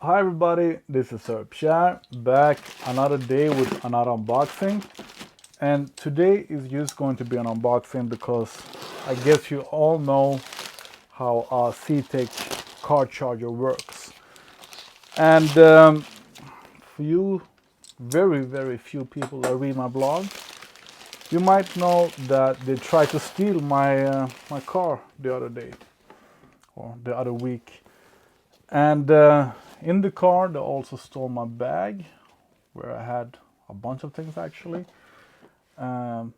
Hi everybody, this is Sir Pierre, back another day with another unboxing. And today is just going to be an unboxing because I guess you all know how a CTEK car charger works. And for you, very few people that read my blog, you might know that they tried to steal my car the other day or the other week. And in the car, they also stole my bag, where I had a bunch of things actually. Um,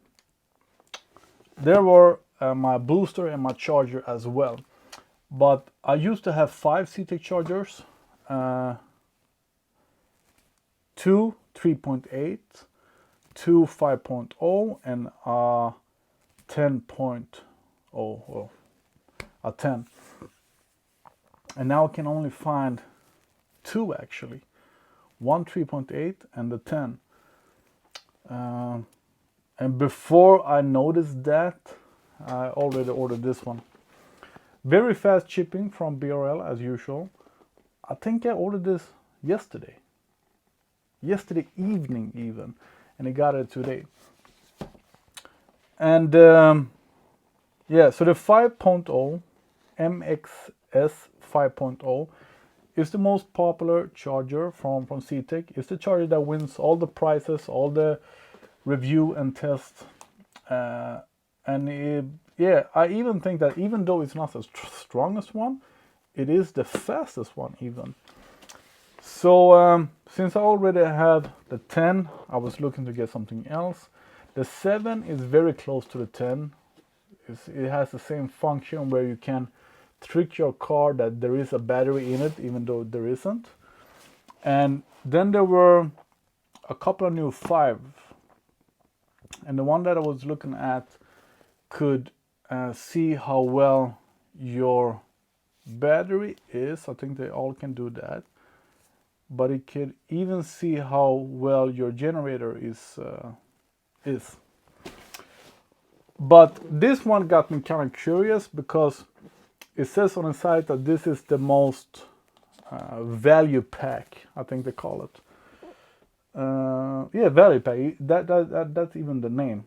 there were my booster and my charger as well. But I used to have 5 CTEK chargers, 2 3.8, 2 5.0, and a 10.0, well, a 10. And now I can only find 2 actually, one 3.8 and the 10. And before I noticed that, I already ordered this one. Very fast shipping from BRL as usual. I think I ordered this yesterday evening even, and I got it today. And yeah, so the 5.0 MXS 5.0 is the most popular charger from CTEK. It's the charger that wins all the prizes, all the review and test. Yeah, I even think that even though it's not the strongest one, it is the fastest one even. So since I already have the 10, I was looking to get something else. The 7 is very close to the 10. It has the same function where you can trick your car that there is a battery in it, even though there isn't. And then there were a couple of new 5. And the one that I was looking at could see how well your battery is. I think they all can do that. But it could even see how well your generator is. But this one got me kind of curious because it says on the site that this is the most value pack, I think they call it. Yeah, value pack. That's even the name.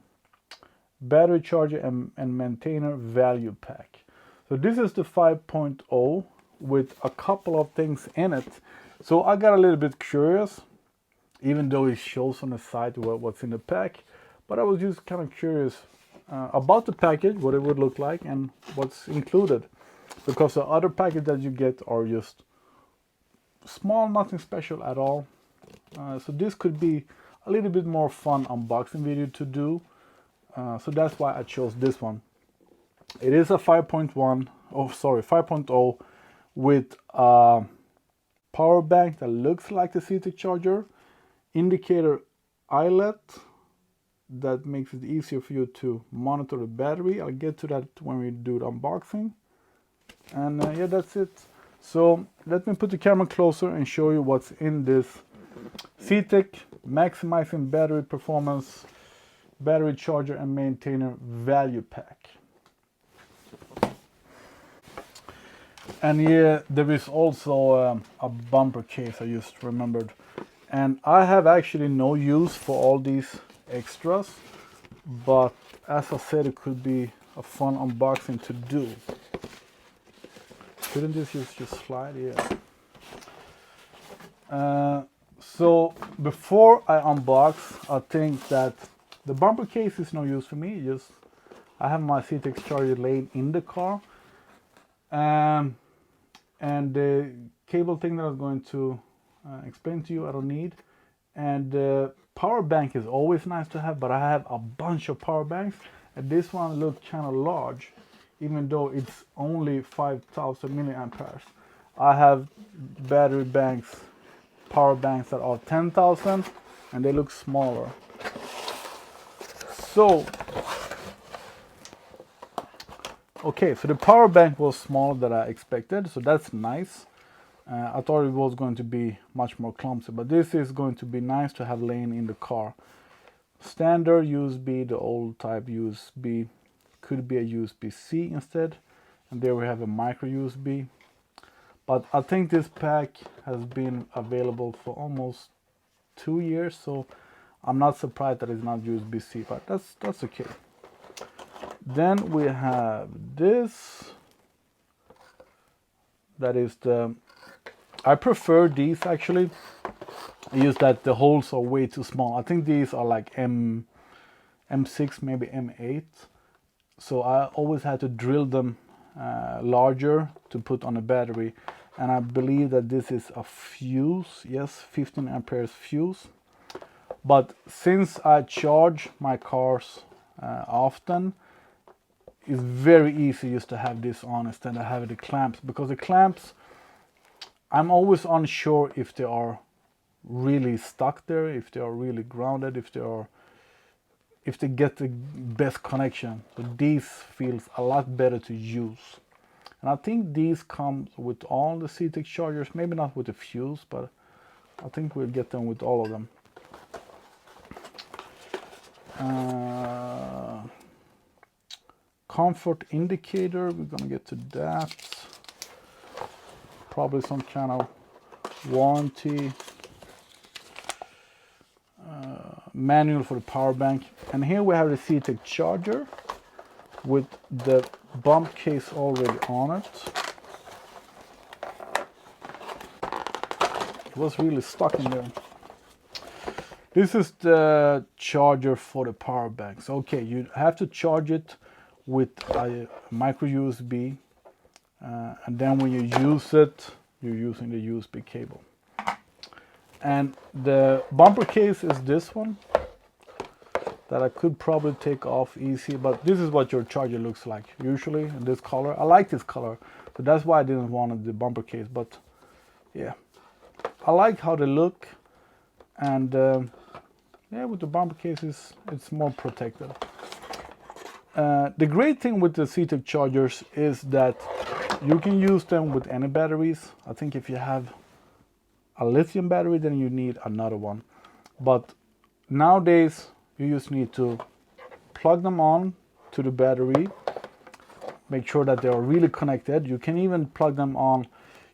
Battery charger and maintainer value pack. So this is the 5.0 with a couple of things in it. So I got a little bit curious, even though it shows on the site what's in the pack. But I was just kind of curious about the package, what it would look like, and what's included. Because the other package that you get are just small, nothing special at all. So this could be a little bit more fun unboxing video to do. So that's why I chose this one. It is a 5.0 with a power bank that looks like the CTEK charger, indicator eyelet that makes it easier for you to monitor the battery. I'll get to that when we do the unboxing. And yeah, that's it. So let me put the camera closer and show you what's in this CTEK maximizing battery performance battery charger and maintainer value pack. And yeah, there is also a bumper case, I just remembered. And I have actually no use for all these extras, but as I said, it could be a fun unboxing to do. Couldn't this just slide? Yeah. So before I unbox, I think that the bumper case is no use for me. I have my CTEK charger laid in the car. And the cable thing that I was going to explain to you, I don't need. And the power bank is always nice to have, but I have a bunch of power banks, and this one looked kind of large, even though it's only 5,000 milliamperes. I have battery banks, power banks that are 10,000, and they look smaller. So okay, so the power bank was smaller than I expected, so that's nice. I thought it was going to be much more clumsy, but this is going to be nice to have laying in the car. Standard USB, the old type USB, could be a USB-C instead, and there we have a micro USB. But I think this pack has been available for almost 2 years, so I'm not surprised that it's not USB-C, but that's okay. Then we have this. That is I prefer these actually. I use that the holes are way too small. I think these are like M6, maybe M8. So I always had to drill them larger to put on a battery. And I believe that this is a fuse, yes, 15 amperes fuse. But since I charge my cars often, it's very easy just to have this on instead of having the clamps. Because the clamps, I'm always unsure if they are really stuck there, if they are really grounded, if they get the best connection. So these feels a lot better to use. And I think these come with all the CTEK chargers, maybe not with the fuse, but I think we'll get them with all of them. Comfort indicator, we're gonna get to that. Probably some kind of warranty. Manual for the power bank. And here we have the CTEK charger with the bump case already on it. It was really stuck in there. This is the charger for the power bank. So, okay, you have to charge it with a micro USB, and then when you use it, you're using the USB cable. And the bumper case is this one that I could probably take off easy, but this is what your charger looks like usually in this color. I like this color, so that's why I didn't want the bumper case. But yeah, I like how they look, and yeah, with the bumper cases, it's more protected. The great thing with the CTEK chargers is that you can use them with any batteries. I think if you have a lithium battery, then you need another one. But nowadays, you just need to plug them on to the battery, make sure that they are really connected. You can even plug them on.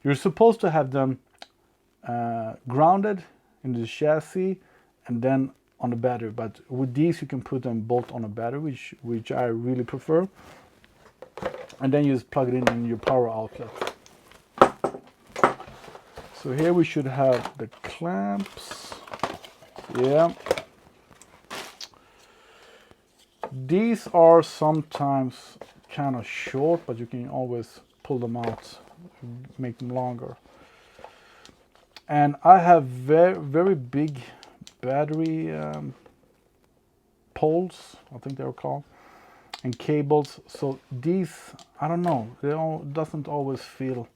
You're supposed to have them grounded in the chassis and then on the battery, but with these you can put them both on a battery, which I really prefer, and then you just plug it in your power outlet. So here we should have the clamps. Yeah, these are sometimes kind of short, but you can always pull them out, make them longer. And I have very big battery poles, I think they're called, and cables. So these, I don't know, doesn't always feel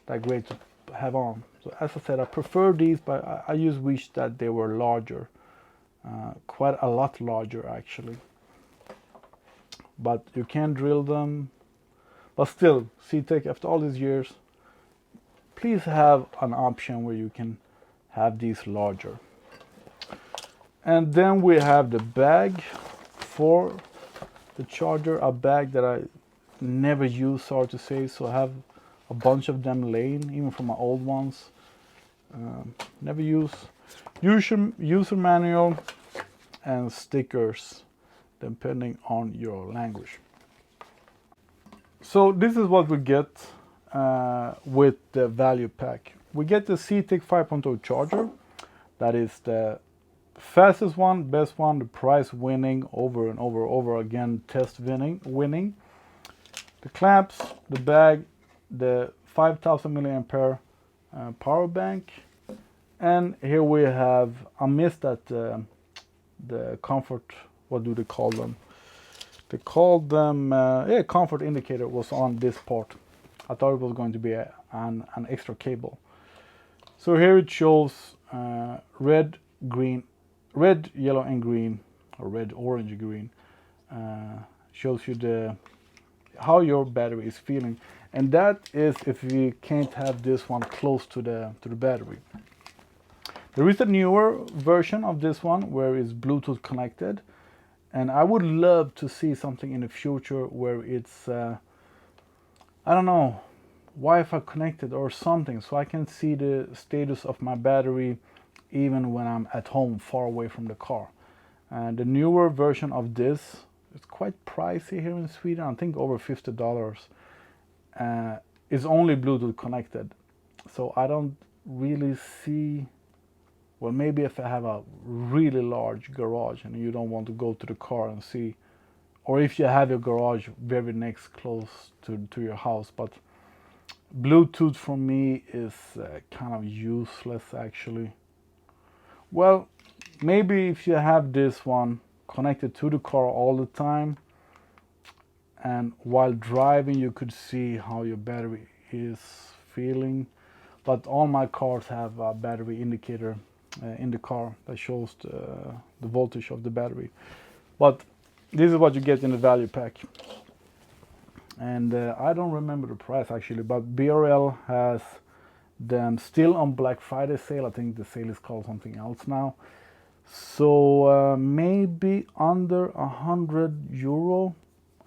that great to have on. So as I said, I prefer these, but I just wish that they were larger, quite a lot larger actually. But you can drill them. But still, CTEK, after all these years, please have an option where you can have these larger. And then we have the bag for the charger, a bag that I never use, sorry to say, so I have a bunch of them laying, even from my old ones. Never use. User manual and stickers, depending on your language. So this is what we get with the value pack. We get the CTEK 5.0 charger. That is the fastest one, best one, the prize winning, over and over again, test winning. The clamps, the bag, the 5000 milliampere power bank, and here we have, I missed that the comfort, what do they call them? They called them, yeah, comfort indicator was on this part. I thought it was going to be an extra cable. So here it shows red, yellow, and green, or red, orange, green. Shows you how your battery is feeling, and that is if you can't have this one close to the battery. There is a newer version of this one where it's Bluetooth connected, and I would love to see something in the future where it's I don't know, Wi-Fi connected or something, so I can see the status of my battery even when I'm at home far away from the car. And the newer version of this is quite pricey here in Sweden, I think over $50. Is only Bluetooth connected, so I don't really see, well, maybe if I have a really large garage and you don't want to go to the car and see, or if you have your garage very next close to your house. But Bluetooth for me is kind of useless actually. Well, maybe if you have this one connected to the car all the time, and while driving you could see how your battery is feeling. But all my cars have a battery indicator in the car that shows the voltage of the battery. But this is what you get in the value pack. And I don't remember the price actually, but BRL has them still on Black Friday sale. I think the sale is called something else now. So maybe under €100.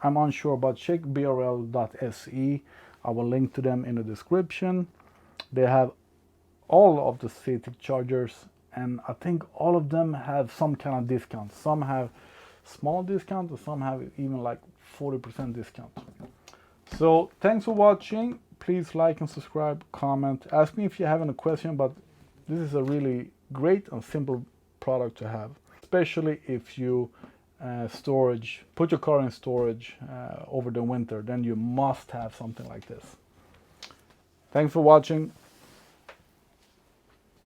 I'm unsure, but check brl.se. I will link to them in the description. They have all of the CTEK chargers, and I think all of them have some kind of discount. Some have small discount, and some have even like 40% discount. So thanks for watching. Please like and subscribe, comment, ask me if you have any question, but this is a really great and simple product to have, especially if you put your car in storage over the winter, then you must have something like this. Thanks for watching.